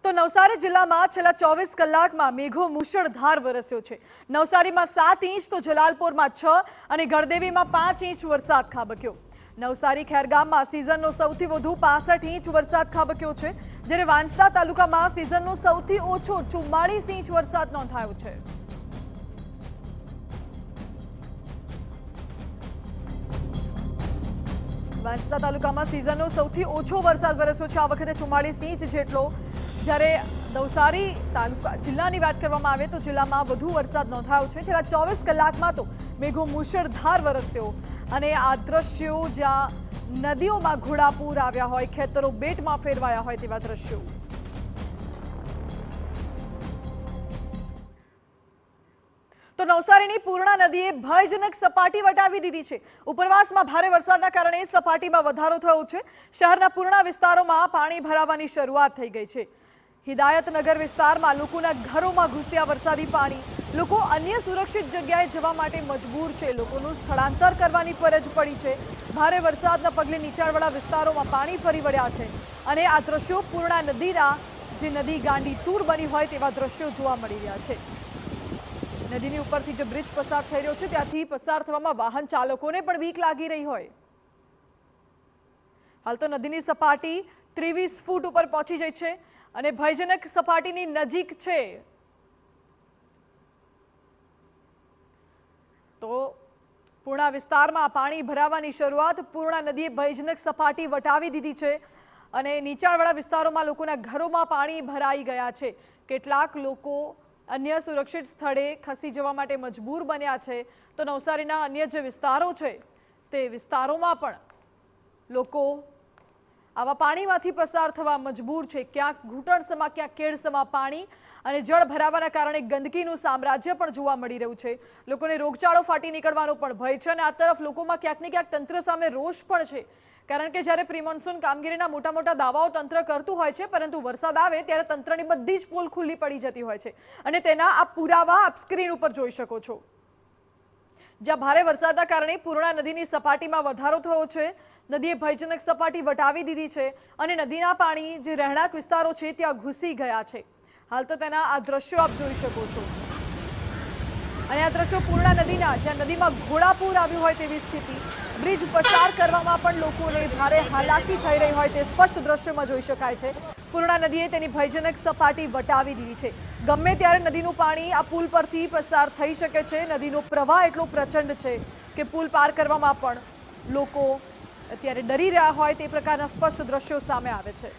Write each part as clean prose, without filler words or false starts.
તો નવસારી જિલ્લામાં છેલ્લા 24 કલાકમાં મેઘો મુશળધાર વરસ્યો છે। નવસારીમાં 7 ઇંચ તો જલાલપોરમાં 6 અને ગળદેવીમાં 5 ઇંચ વરસાદ ખાબક્યો। નવસારી ખેરગામમાં સિઝનનો સૌથી વધુ 65 ઇંચ વરસાદ ખાબક્યો છે, જ્યારે વાંસદા તાલુકામાં સિઝનનો સૌથી ઓછો 44 ઇંચ વરસાદ નોંધાયો છે। વાંસદા તાલુકામાં સિઝનનો સૌથી ઓછો વરસાદ વરસ્યો છે, આ વખતે 44 ઇંચ જેટલો। જ્યારે નવસારી તાલુકા જિલ્લાની વાત કરવામાં આવે તો જિલ્લામાં વધુ વરસાદ નોંધાયો છે। છેલ્લા 24 કલાકમાં તો મેઘો મુશળધાર વરસ્યો અને આ દ્રશ્યો જ્યાં નદીઓમાં ઘોડાપૂર આવ્યા હોય, ખેતરો બેટમાં ફેરવાયા હોય તેવા દ્રશ્યો। તો નવસારીની પૂર્ણા નદીએ ભયજનક સપાટી વટાવી દીધી છે। ઉપરવાસમાં ભારે વરસાદના કારણે સપાટીમાં વધારો થયો છે। શહેરના પૂર્ણા વિસ્તારોમાં પાણી ભરાવાની શરૂઆત થઈ ગઈ છે। હિદાયતનગર વિસ્તારમાં લોકોના ઘરોમાં ઘૂસ્યા વરસાદી પાણી। લોકો અન્ય સુરક્ષિત જગ્યાએ જવા માટે મજબૂર છે। લોકોનું સ્થળાંતર કરવાની ફરજ પડી છે। ભારે વરસાદના પગલે નીચાણવાળા વિસ્તારોમાં પાણી ફરી વળ્યા છે અને આ દ્રશ્યો પૂર્ણા નદીના જે નદી ગાંડી તૂર બની હોય તેવા દ્રશ્યો જોવા મળી રહ્યા છે। નદીની ઉપરથી જે બ્રિજ પસાર થઈ રહ્યો છે ત્યાંથી પસાર થવામાં વાહન ચાલકોને પણ બીક લાગી રહી હોય। હાલ તો નદીની સપાટી 23 ફૂટ ઉપર પહોંચી ગઈ છે અને ભયજનક સપાટીની નજીક છે। તો પૂર્ણા વિસ્તારમાં પાણી ભરાવાની શરૂઆત। પૂર્ણા નદીએ ભયજનક સપાટી વટાવી દીધી છે અને નીચાણવાળા વિસ્તારોમાં લોકોના ઘરોમાં પાણી ભરાઈ ગયા છે। કેટલાક લોકો અન્ય સુરક્ષિત સ્થળે ખસી જવા માટે મજબૂર બન્યા છે। તો નવસારીના અન્ય જે વિસ્તારો છે તે વિસ્તારોમાં પણ લોકો આવા પાણીમાંથી પસાર થવા મજબૂર છે। ક્યાંક ઘૂંટણસમાં, ક્યાંક કેડસમાં પાણી અને જળ ભરાવાના કારણે ગંદકીનું સામ્રાજ્ય પણ જોવા મળી રહ્યું છે। લોકોને રોગચાળો ફાટી નીકળવાનો પણ ભય છે અને આ તરફ લોકોમાં ક્યાંક ને ક્યાંક તંત્ર સામે રોષ પણ છે, કારણ કે જ્યારે પ્રી મોન્સૂન કામગીરીના મોટા મોટા દાવાઓ તંત્ર કરતું હોય છે, પરંતુ વરસાદ આવે ત્યારે તંત્રની બધી જ પોલ ખુલ્લી પડી જતી હોય છે અને તેના આ પુરાવા આપ સ્ક્રીન ઉપર જોઈ શકો છો। જ્યાં ભારે વરસાદના કારણે પૂર્ણા નદીની સપાટીમાં વધારો થયો છે। નદીએ ભયજનક સપાટી વટાવી દીધી છે અને નદીના પાણી જે રહેણાંક વિસ્તારો છે ત્યાં ઘૂસી ગયા છે। હાલ તો તેના આ દ્રશ્યો આપ જોઈ શકો છો અને આ દ્રશ્યો પૂર્ણા નદીના, જ્યાં નદીમાં ઘોડાપૂર આવ્યું હોય તેવી સ્થિતિ। બ્રિજ પસાર કરવામાં પણ લોકોને ભારે હાલાકી થઈ રહી હોય તે સ્પષ્ટ દ્રશ્યોમાં જોઈ શકાય છે। પૂર્ણા નદીએ તેની ભયજનક સપાટી વટાવી દીધી છે। ગમે ત્યારે નદીનું પાણી આ પુલ પરથી પસાર થઈ શકે છે। નદીનો પ્રવાહ એટલો પ્રચંડ છે કે પુલ પાર કરવામાં પણ લોકો અત્યારે ડરી રહ્યા હોય તે પ્રકારના સ્પષ્ટ દ્રશ્યો સામે આવે છે।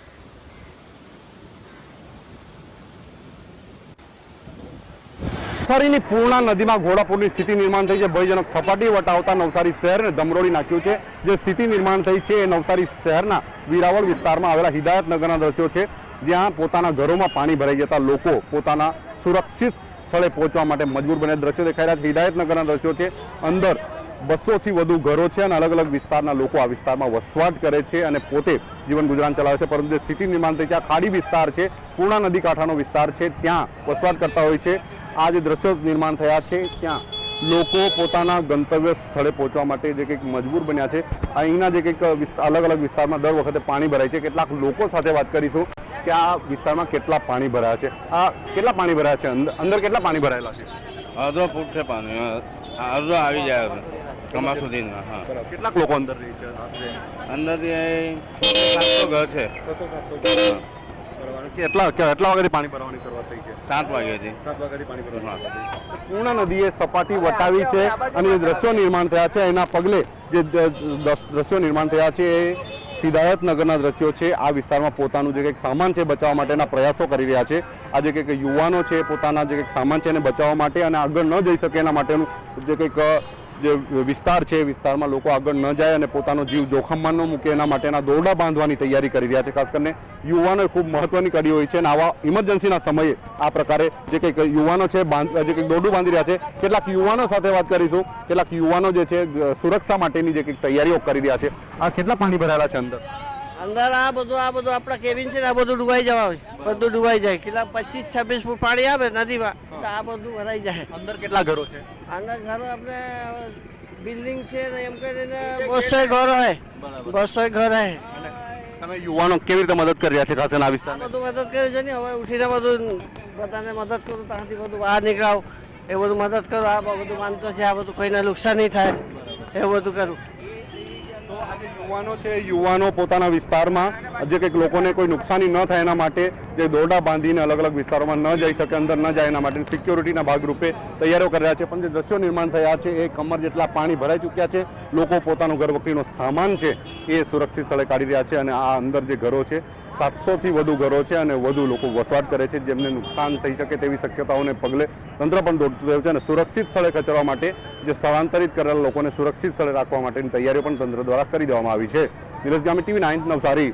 નવસારીની પૂર્ણા નદીમાં ઘોડાપૂરની સ્થિતિ નિર્માણ થઈ છે। ભયજનક સપાટી વટાવતા નવસારી શહેરને ધમરોળી નાખ્યું છે। જે સ્થિતિ નિર્માણ થઈ છે એ નવસારી શહેરના વીરાવળ વિસ્તારમાં આવેલા હિદાયતનગરના દ્રશ્યો છે, જ્યાં પોતાના ઘરોમાં પાણી ભરાઈ જતા લોકો પોતાના સુરક્ષિત સ્થળે પહોંચવા માટે મજબૂર બને દ્રશ્યો દેખાઈ રહ્યા છે। હિદાયતનગરના દ્રશ્યો છે, અંદર 200 થી વધુ ઘરો છે અને અલગ અલગ વિસ્તારના લોકો આ વિસ્તારમાં વસવાટ કરે છે અને પોતે જીવન ગુજરાન ચલાવે છે। પરંતુ જે સ્થિતિ નિર્માણ થઈ છે, આ ખાડી વિસ્તાર છે, પૂર્ણા નદી કાંઠાનો વિસ્તાર છે, ત્યાં વસવાટ કરતા હોય છે। આ જે દ્રશ્યો નિર્માણ થયા છે ત્યાં લોકો પોતાના ગંતવ્ય સ્થળે પહોંચવા માટે જે કંઈક મજબૂર બન્યા છે। અહીંના જે કંઈક અલગ અલગ વિસ્તારમાં દર વખતે પાણી ભરાય છે। કેટલાક લોકો સાથે વાત કરીશું કે આ વિસ્તારમાં કેટલા પાણી ભરાયા છે, આ કેટલા પાણી ભરાયા છે, અંદર કેટલા પાણી ભરાયેલા છે? અડધો ફૂટ છે પાણી, અડધો આવી જાય કમા સુધીના। હા, કેટલાક લોકો અંદર રહે છે? અંદરથી 700 ઘર છે। કેટલા વાગ્યાથી પાણી ભરવાની શરૂઆત થઈ છે? 7 વાગ્યાથી। 7 વાગ્યાથી પાણી ભરવાની। પૂર્ણા નદીએ સપાટી વટાવી છે અને જે દ્રશ્યો નિર્માણ થયા છે એના પગલે જે દ્રશ્યો નિર્માણ થયા છે એ હિદાયતનગરના દ્રશ્યો છે। આ વિસ્તારમાં પોતાનું જે કંઈક સામાન છે બચાવવા માટેના પ્રયાસો કરી રહ્યા છે। આ જે કંઈક યુવાનો છે પોતાના જે કંઈક સામાન છે એને બચાવવા માટે અને આગળ ન જઈ શકે એના માટેનું જે કંઈક જે વિસ્તાર છે, વિસ્તારમાં લોકો આગળ ન જાય અને પોતાનો જીવ જોખમમાં ન મૂકે એના માટેના દોરડા બાંધવાની તૈયારી કરી રહ્યા છે। ખાસ કરીને યુવાનો ખૂબ મહત્વની કડી હોય છે અને આવા ઇમરજન્સીના સમયે આ પ્રકારે જે કંઈક યુવાનો છે જે કંઈક દોરડું બાંધી રહ્યા છે। કેટલાક યુવાનો સાથે વાત કરીશું। કેટલાક યુવાનો જે છે સુરક્ષા માટેની જે કંઈક તૈયારીઓ કરી રહ્યા છે। આ કેટલા પાણી ભરાયેલા છે અંદર? અંદર આ બધું આપણા કેબિન છે ને આ બધું ડૂબાઈ જવા બધું ડૂબાઈ જાય। કેટલા 25-26 ફૂટ પાણી આવે નદીમાં તો આ બધું ભરાઈ જાય। અંદર કેટલા ઘરો છે? અંદર ઘરો આપણે બિલ્ડિંગ છે ને એમ કરીને 200 ઘર હે 200 ઘર હે। તમે યુવાનો કેવી રીતે મદદ કરી રહ્યા છે ખાસ કરીને આ આ વિસ્તારમાં? બધું મદદ કર્યું છે ને, હવે ઉઠીને બધું બધાને મદદ કરું, ત્યાંથી બધું બહાર નીકળાવ એ બધું મદદ કરું. આ બધું માનતો છે, આ બધું કોઈને નુકસાન નહીં થાય એવું બધું કરું. તો આ જે યુવાનો છે, યુવાનો પોતાના વિસ્તારમાં જે કંઈક લોકોને કોઈ નુકસાની ન થાય એના માટે જે દોરડા બાંધીને અલગ અલગ વિસ્તારોમાં ન જઈ શકે, અંદર ન જાય એના માટે સિક્યોરિટીના ભાગરૂપે તૈયારીઓ કરી રહ્યા છે. પણ જે દ્રશ્યો નિર્માણ થયા છે એ કમર જેટલા પાણી ભરાઈ ચૂક્યા છે. લોકો પોતાનો ઘર વખરીનો સામાન છે એ સુરક્ષિત સ્થળે કાઢી રહ્યા છે અને આ અંદર જે ઘરો છે 700થી વધુ ઘરો છે અને વધુ લોકો વસવાટ કરે છે, જેમને નુકસાન થઈ શકે તેવી શક્યતાઓને પગલે તંત્ર પણ દોડતું થયું છે અને સુરક્ષિત સ્થળે ખસેડવા માટે જે સ્થળાંતરિત કરેલા લોકોને સુરક્ષિત સ્થળે રાખવા માટેની તૈયારીઓ પણ તંત્ર દ્વારા કરી દેવામાં આવી છે. નીરજ ગામી, TV9 નવસારી.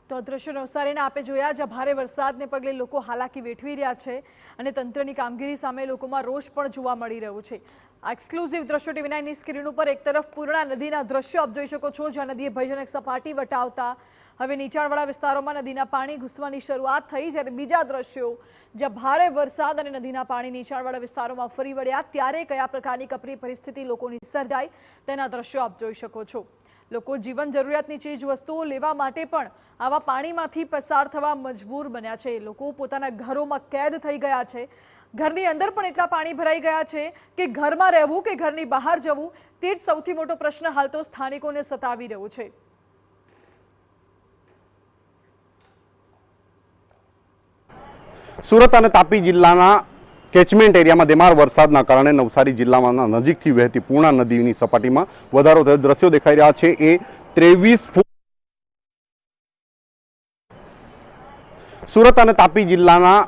તો દ્રશ્યો નવસારીના આપે જોયા, જ્યાં ભારે વરસાદને પગલે લોકો હાલાકી વેઠવી રહ્યા છે અને તંત્રની કામગીરી સામે લોકોમાં રોષ પણ જોવા મળી રહ્યો છે. આ એક્સક્લુઝિવ દ્રશ્યો TV9ની સ્ક્રીન ઉપર એક તરફ પૂર્ણા નદીના દ્રશ્યો આપ જોઈ શકો છો, જ્યાં નદીએ ભયજનક સપાટી વટાવતા હવે નીચાણવાળા વિસ્તારોમાં નદીના પાણી ઘૂસવાની શરૂઆત થઈ, જ્યારે બીજા દ્રશ્યો જ્યાં ભારે વરસાદ અને નદીના પાણી નીચાણવાળા વિસ્તારોમાં ફરી વળ્યા ત્યારે કયા પ્રકારની કપરી પરિસ્થિતિ લોકોની સર્જાઈ તેના દ્રશ્યો આપ જોઈ શકો છો. લોકો જીવન જરૂરિયાતની ચીજ વસ્તુઓ લેવા માટે પણ આવા પાણીમાંથી પસાર થવા મજબૂર બન્યા છે. લોકો પોતાના ઘરોમાં કેદ થઈ ગયા છે. ઘરની અંદર પણ એટલા પાણી ભરાઈ ગયા છે કે ઘરમાં રહેવું કે ઘરની બહાર જવું તે જ સૌથી મોટો પ્રશ્ન હાલ તો સ્થાનિકોને સતાવી રહ્યો છે. સુરત અને તાપી જિલ્લાના કેચમેન્ટ એરિયામાં ધીમાર વરસાદના કારણે નવસારી જિલ્લામાં નજીકથી વહેતી પૂર્ણા નદીની સપાટીમાં વધારો થયો. દ્રશ્યો દેખાઈ રહ્યા છે એ 23 ફૂટ. સુરત અને તાપી જિલ્લાના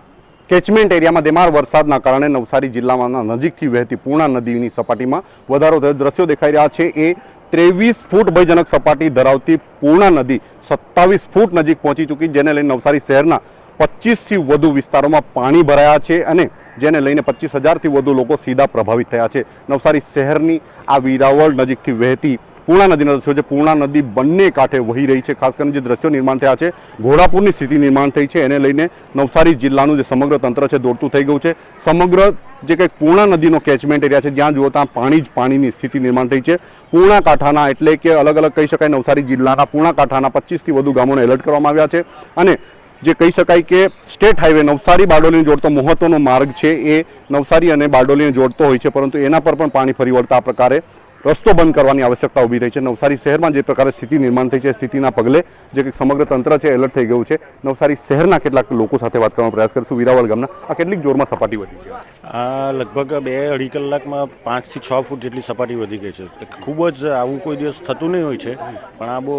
કેચમેન્ટ એરિયામાં ધીમાર વરસાદના કારણે નવસારી જિલ્લામાં નજીકથી વહેતી પૂર્ણા નદીની સપાટીમાં વધારો થયો. દ્રશ્યો દેખાઈ રહ્યા છે એ 23 ફૂટ ભયજનક સપાટી ધરાવતી પૂર્ણા નદી 27 ફૂટ નજીક પહોંચી ચૂકી, જેને લઈને નવસારી શહેરના 25થી વધુ વિસ્તારોમાં પાણી ભરાયા છે અને જેને લઈને 25,000થી વધુ લોકો સીધા પ્રભાવિત થયા છે. નવસારી શહેરની આ વેરાવળ નજીકથી વહેતી પૂર્ણા નદીના દ્રશ્યો છે. પૂર્ણા નદી બંને કાંઠે વહી રહી છે. ખાસ કરીને જે દ્રશ્યો નિર્માણ થયા છે, ઘોડાપુરની સ્થિતિ નિર્માણ થઈ છે, એને લઈને નવસારી જિલ્લાનું જે સમગ્ર તંત્ર છે દોડતું થઈ ગયું છે. સમગ્ર જે કંઈક પૂર્ણા નદીનો કેચમેન્ટ એરિયા છે, જ્યાં જુઓ ત્યાં પાણી જ પાણીની સ્થિતિ નિર્માણ થઈ છે. પૂર્ણા કાંઠાના એટલે કે અલગ અલગ કહી શકાય નવસારી જિલ્લાના પૂર્ણા કાંઠાના 25થી વધુ ગામોને એલર્ટ કરવામાં આવ્યા છે અને જે કહી શકાય કે સ્ટેટ હાઈવે નવસારી બારડોલીને જોડતો મહત્વનો માર્ગ છે એ નવસારી અને બારડોલીને જોડતો હોય છે, પરંતુ એના પર પણ પાણી ફરી વળતા આ પ્રકારે રસ્તો બંધ કરવાની આવશ્યકતા ઊભી થઈ છે. નવસારી શહેરમાં જે પ્રકારે સ્થિતિ નિર્માણ થઈ છે, સ્થિતિના પગલે જે કંઈક સમગ્ર તંત્ર છે એલર્ટ થઈ ગયું છે. નવસારી શહેરના કેટલાક લોકો સાથે વાત કરવાનો પ્રયાસ કરીશું. વેરાવળ ગામના આ કેટલીક જોરમાં સપાટી વધી છે? આ લગભગ 2-2.5 કલાકમાં 5થી 6 ફૂટ જેટલી સપાટી વધી ગઈ છે. ખૂબ જ આવું કોઈ દિવસ થતું નહીં હોય છે, પણ આ બહુ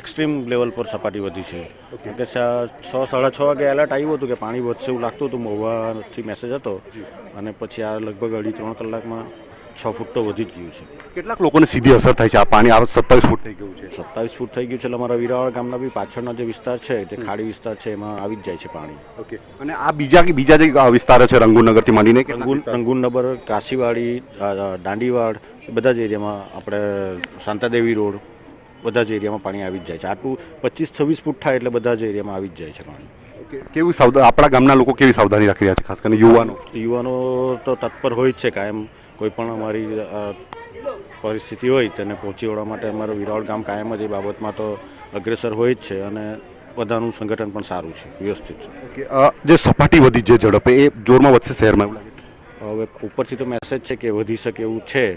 એક્સ્ટ્રીમ લેવલ પર સપાટી વધી છે. કે 6-6:30 વાગે એલર્ટ આવ્યું હતું કે પાણી વધશે એવું લાગતું હતું, મહુવાથી મેસેજ હતો અને પછી આ લગભગ 2.5-3 કલાકમાં 6 ફૂટ તો વધી જ ગયું છે. કેટલાક લોકોને સીધી અસર થાય છે? આ પાણી 27 ફૂટ થઈ ગયું છે. 27 ફૂટ થઈ ગયું છે એટલે અમારા વેરાવળ ગામના બી પાછળનો જે વિસ્તાર છે, જે ખાડી વિસ્તાર છે, એમાં આવી જ જાય છે પાણી. ઓકે. અને આ બીજા જે વિસ્તારો છે રંગુનગરથી માંડીને રંગુનગર, કાશીવાડી, દાંડીવાડ, બધા જ એરિયામાં, આપણે શાંતાદેવી રોડ, બધા જ એરિયામાં પાણી આવી જ જાય છે. આટલું 25-26 ફૂટ થાય એટલે બધા જ એરિયામાં આવી જ જાય છે પાણી. કેવું આપણા ગામના લોકો કેવી સાવધાની રાખી રહ્યા છે? ખાસ કરીને યુવાનો તો તત્પર હોય જ છે કાયમ. કોઈ પણ અમારી પરિસ્થિતિ હોય તેને પહોંચી વળવા માટે અમારું વેરાવળ ગામ કાયમ જ એ બાબતમાં તો અગ્રેસર હોય જ છે અને બધાનું સંગઠન પણ સારું છે, વ્યવસ્થિત છે. જે સપાટી વધી જે ઝડપે એ જોરમાં વધશે શહેરમાં એવું લાગે? હવે ઉપરથી તો મેસેજ છે કે વધી શકે એવું છે,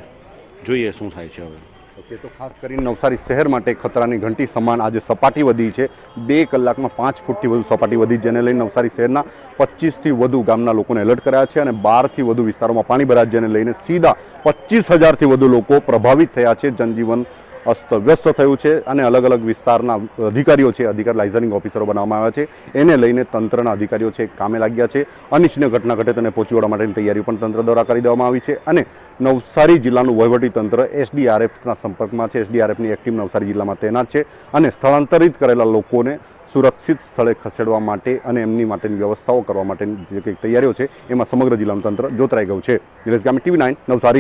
જોઈએ શું થાય છે હવે. ઓકે. તો ખાસ કરીને નવસારી શહેર માટે ખતરાની ઘંટી સમાન આજે સપાટી વધી છે. 2 કલાકમાં 5 ફૂટથી વધુ સપાટી વધી, જેને લઈને નવસારી શહેરના 25થી વધુ ગામના લોકોને એલર્ટ કર્યા છે અને 12થી વધુ વિસ્તારોમાં પાણી ભરાયા, જેને લઈને સીધા 25,000થી વધુ લોકો પ્રભાવિત થયા છે. જનજીવન અસ્તવ્યસ્ત થયું છે અને અલગ અલગ વિસ્તારના અધિકારીઓ છે, લાઇઝનિંગ ઓફિસરો બનાવવામાં આવ્યા છે. એને લઈને તંત્રના અધિકારીઓ છે કામે લાગ્યા છે. અનિચ્છનીય ઘટના ઘટે તેને પહોંચી વળવા માટેની તૈયારી પણ તંત્ર દ્વારા કરી દેવામાં આવી છે અને નવસારી જિલ્લાનું વહીવટી તંત્ર SDRFના સંપર્કમાં છે. SDRFની એક ટીમ નવસારી જિલ્લામાં તૈનાત છે અને સ્થળાંતરિત કરેલા લોકોને સુરક્ષિત સ્થળે ખસેડવા માટે અને એમની માટેની વ્યવસ્થાઓ કરવા માટેની જે કંઈક તૈયારીઓ છે એમાં સમગ્ર જિલ્લાનું તંત્ર જોતરાઈ ગયું છે. નીરજ ગામી, TV9 નવસારી.